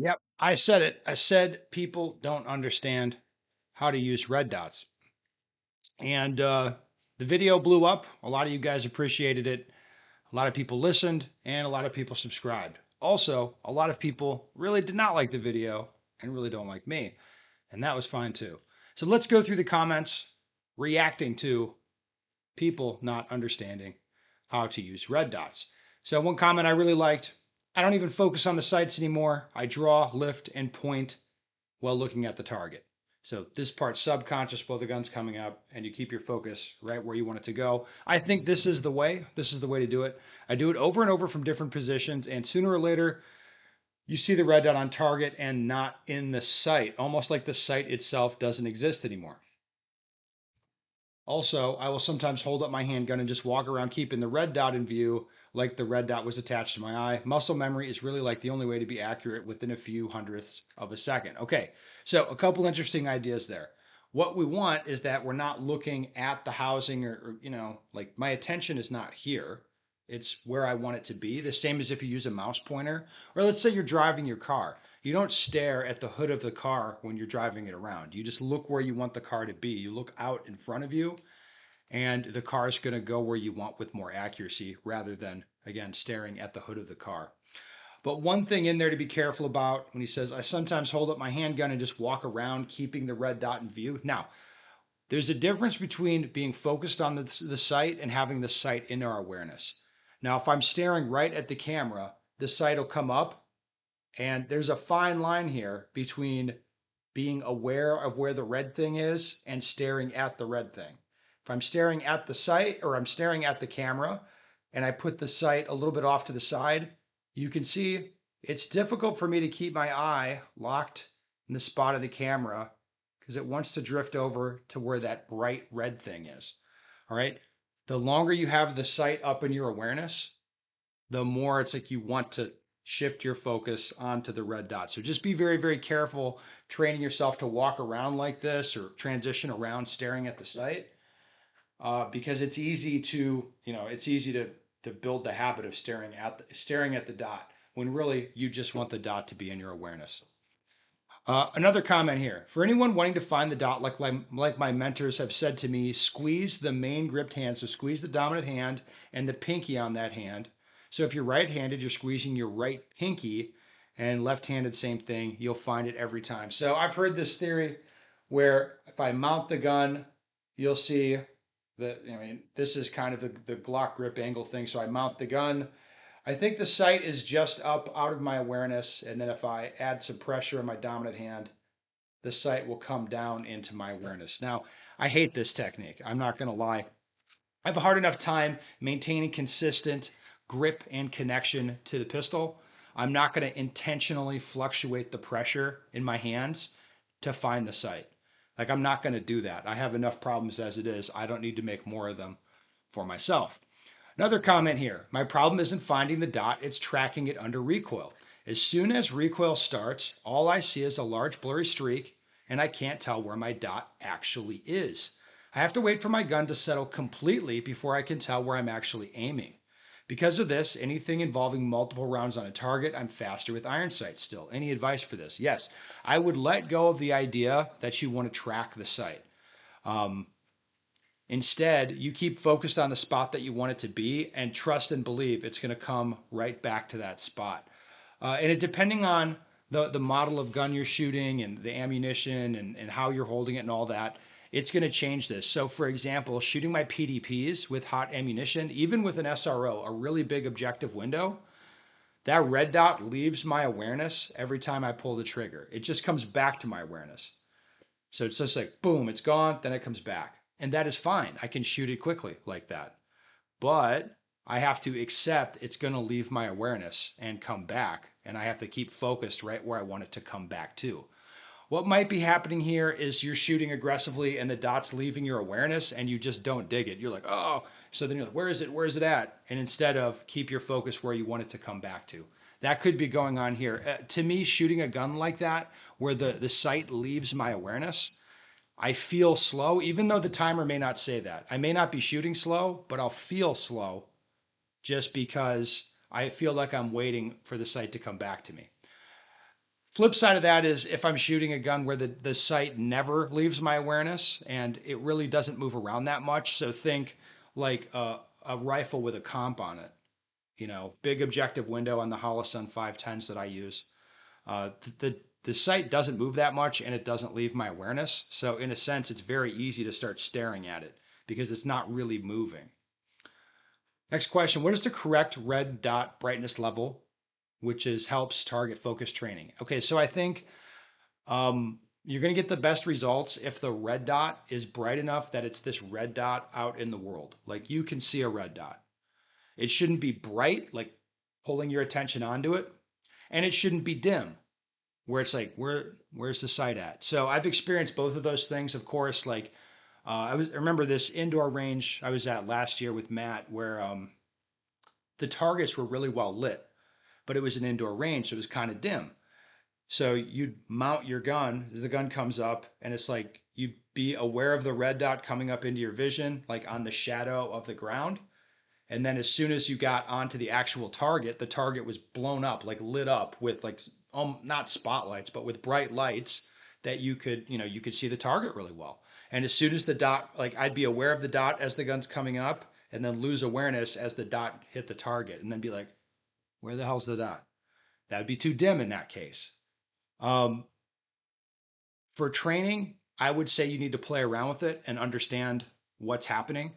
Yep, I said it. I said people don't understand how to use red dots. And the video blew up. A lot of you guys appreciated it. A lot of people listened and a lot of people subscribed. Also, a lot of people really did not like the video and really don't like me. And that was fine too. So let's go through the comments reacting to people not understanding how to use red dots. So one comment I really liked, I don't even focus on the sights anymore. I draw, lift, and point while looking at the target. So this part's subconscious while the gun's coming up, and you keep your focus right where you want it to go. I think this is the way. This is the way to do it. I do it over and over from different positions, and sooner or later, you see the red dot on target and not in the sight, almost like the sight itself doesn't exist anymore. Also, I will sometimes hold up my handgun and just walk around keeping the red dot in view like the red dot was attached to my eye. Muscle memory is really like the only way to be accurate within a few hundredths of a second. Okay, so a couple interesting ideas there. What we want is that we're not looking at the housing or like my attention is not here. It's where I want it to be. The same as if you use a mouse pointer. Or let's say you're driving your car. You don't stare at the hood of the car when you're driving it around. You just look where you want the car to be. You look out in front of you, and the car is going to go where you want with more accuracy rather than, again, staring at the hood of the car. But one thing in there to be careful about when he says, I sometimes hold up my handgun and just walk around keeping the red dot in view. Now, there's a difference between being focused on the sight and having the sight in our awareness. Now, if I'm staring right at the camera, the sight will come up, and there's a fine line here between being aware of where the red thing is and staring at the red thing. If I'm staring at the sight or I'm staring at the camera and I put the sight a little bit off to the side, you can see it's difficult for me to keep my eye locked in the spot of the camera because it wants to drift over to where that bright red thing is. All right. The longer you have the sight up in your awareness, the more it's like you want to shift your focus onto the red dot. So just be very, very careful training yourself to walk around like this or transition around staring at the sight because it's easy to build the habit of staring at the dot when really you just want the dot to be in your awareness. Another comment here. For anyone wanting to find the dot, like my mentors have said to me, squeeze the main gripped hand. So squeeze the dominant hand and the pinky on that hand. So if you're right-handed, you're squeezing your right pinky, and left-handed, same thing. You'll find it every time. So I've heard this theory where if I mount the gun, you'll see that, this is kind of the Glock grip angle thing. So I mount the gun, I think the sight is just up out of my awareness, and then if I add some pressure in my dominant hand, the sight will come down into my awareness. Now, I hate this technique. I'm not going to lie. I have a hard enough time maintaining consistent grip and connection to the pistol. I'm not going to intentionally fluctuate the pressure in my hands to find the sight. Like, I'm not going to do that. I have enough problems as it is. I don't need to make more of them for myself. Another comment here. My problem isn't finding the dot, it's tracking it under recoil. As soon as recoil starts, all I see is a large blurry streak, and I can't tell where my dot actually is. I have to wait for my gun to settle completely before I can tell where I'm actually aiming. Because of this, anything involving multiple rounds on a target, I'm faster with iron sights still. Any advice for this? Yes, I would let go of the idea that you want to track the sight. Um, Instead, you keep focused on the spot that you want it to be and trust and believe it's going to come right back to that spot. And depending on the model of gun you're shooting and the ammunition and how you're holding it and all that, it's going to change this. So, for example, shooting my PDPs with hot ammunition, even with an SRO, a really big objective window, that red dot leaves my awareness every time I pull the trigger. It just comes back to my awareness. So it's just like, boom, it's gone, then it comes back. And that is fine. I can shoot it quickly like that. But I have to accept it's going to leave my awareness and come back. And I have to keep focused right where I want it to come back to. What might be happening here is you're shooting aggressively and the dot's leaving your awareness and you just don't dig it. You're like, oh, so then you're like, where is it? Where is it at? And instead of keep your focus where you want it to come back to. That could be going on here. To me, shooting a gun like that, where the sight leaves my awareness, I feel slow, even though the timer may not say that. I may not be shooting slow, but I'll feel slow just because I feel like I'm waiting for the sight to come back to me. Flip side of that is if I'm shooting a gun where the sight never leaves my awareness and it really doesn't move around that much. So think like a rifle with a comp on it, big objective window on the Holosun 510s that I use. The sight doesn't move that much and it doesn't leave my awareness. So in a sense, it's very easy to start staring at it because it's not really moving. Next question, what is the correct red dot brightness level, which is helps target focus training? Okay, so I think you're going to get the best results if the red dot is bright enough that it's this red dot out in the world. Like you can see a red dot. It shouldn't be bright, like pulling your attention onto it, and it shouldn't be dim, where it's like where's the sight at? So I've experienced both of those things. Of course, like I remember this indoor range I was at last year with Matt, where the targets were really well lit, but it was an indoor range, so it was kind of dim. So you'd mount your gun, the gun comes up, and it's like you'd be aware of the red dot coming up into your vision, like on the shadow of the ground. And then as soon as you got onto the actual target, the target was blown up, like lit up with like not spotlights, but with bright lights that you could see the target really well. And as soon as the dot, like I'd be aware of the dot as the gun's coming up, and then lose awareness as the dot hit the target, and then be like, where the hell's the dot? That'd be too dim in that case. Um, for training, I would say you need to play around with it and understand what's happening.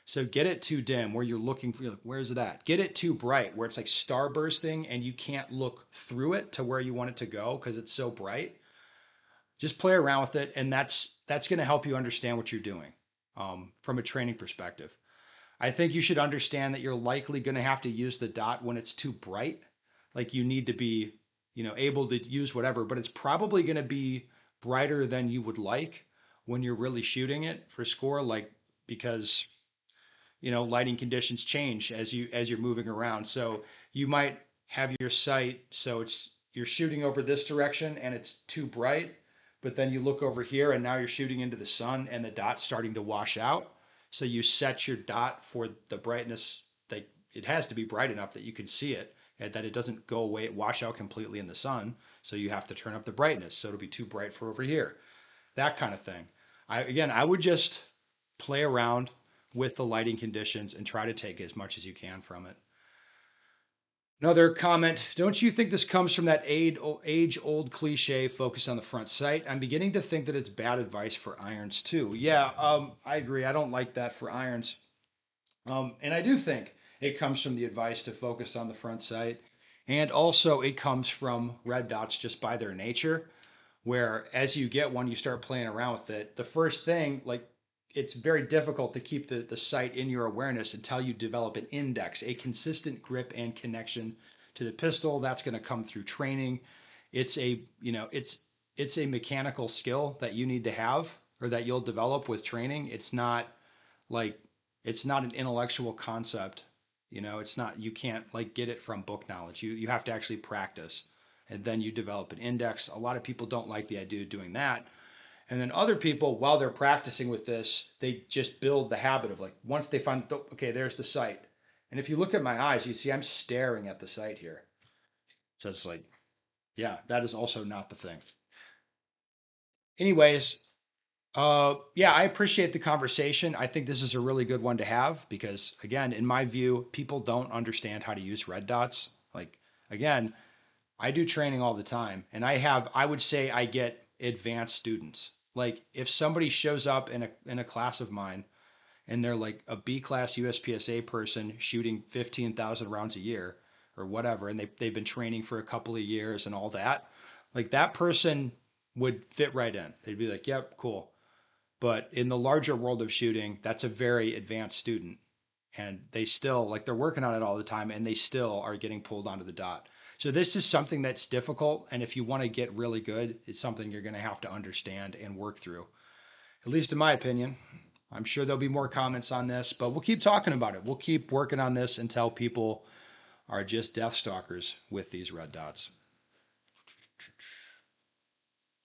So get it too dim where you're looking for, like, where's it at? Get it too bright where it's like starbursting and you can't look through it to where you want it to go because it's so bright. Just play around with it, and that's going to help you understand what you're doing from a training perspective. I think you should understand that you're likely going to have to use the dot when it's too bright. Like you need to be, able to use whatever, but it's probably going to be brighter than you would like when you're really shooting it for score, like because lighting conditions change as you're moving around. So you might have your sight so you're shooting over this direction and it's too bright, but then you look over here and now you're shooting into the sun and the dot's starting to wash out. So you set your dot for the brightness that it has to be bright enough that you can see it and that it doesn't go away, wash out completely in the sun. So you have to turn up the brightness so it'll be too bright for over here. That kind of thing. I would just play around with the lighting conditions and try to take as much as you can from it. Another comment, don't you think this comes from that age old cliche focus on the front sight? I'm beginning to think that it's bad advice for irons too. Yeah, I agree. I don't like that for irons. And I do think it comes from the advice to focus on the front sight. And also, it comes from red dots just by their nature, where as you get one, you start playing around with it. The first thing, like it's very difficult to keep the sight in your awareness until you develop an index, a consistent grip and connection to the pistol. That's going to come through training. It's a, it's a mechanical skill that you need to have or that you'll develop with training. Like, it's not an intellectual concept. It's not, you can't like get it from book knowledge. You have to actually practice and then you develop an index. A lot of people don't like the idea of doing that. And then other people, while they're practicing with this, they just build the habit of like, once they find, okay, there's the sight. And if you look at my eyes, you see I'm staring at the sight here. So it's like, yeah, that is also not the thing. Anyways, yeah, I appreciate the conversation. I think this is a really good one to have because, again, in my view, people don't understand how to use red dots. Like, again, I do training all the time, and I would say I get advanced students. Like if somebody shows up in a class of mine and they're like a B class USPSA person shooting 15,000 rounds a year or whatever, and they've been training for a couple of years and all that, like that person would fit right in. They'd be like, "Yep, cool." But in the larger world of shooting, that's a very advanced student and they still like they're working on it all the time and they still are getting pulled onto the dot. So this is something that's difficult, and if you want to get really good, it's something you're going to have to understand and work through. At least in my opinion. I'm sure there'll be more comments on this, but we'll keep talking about it. We'll keep working on this until people are just death stalkers with these red dots.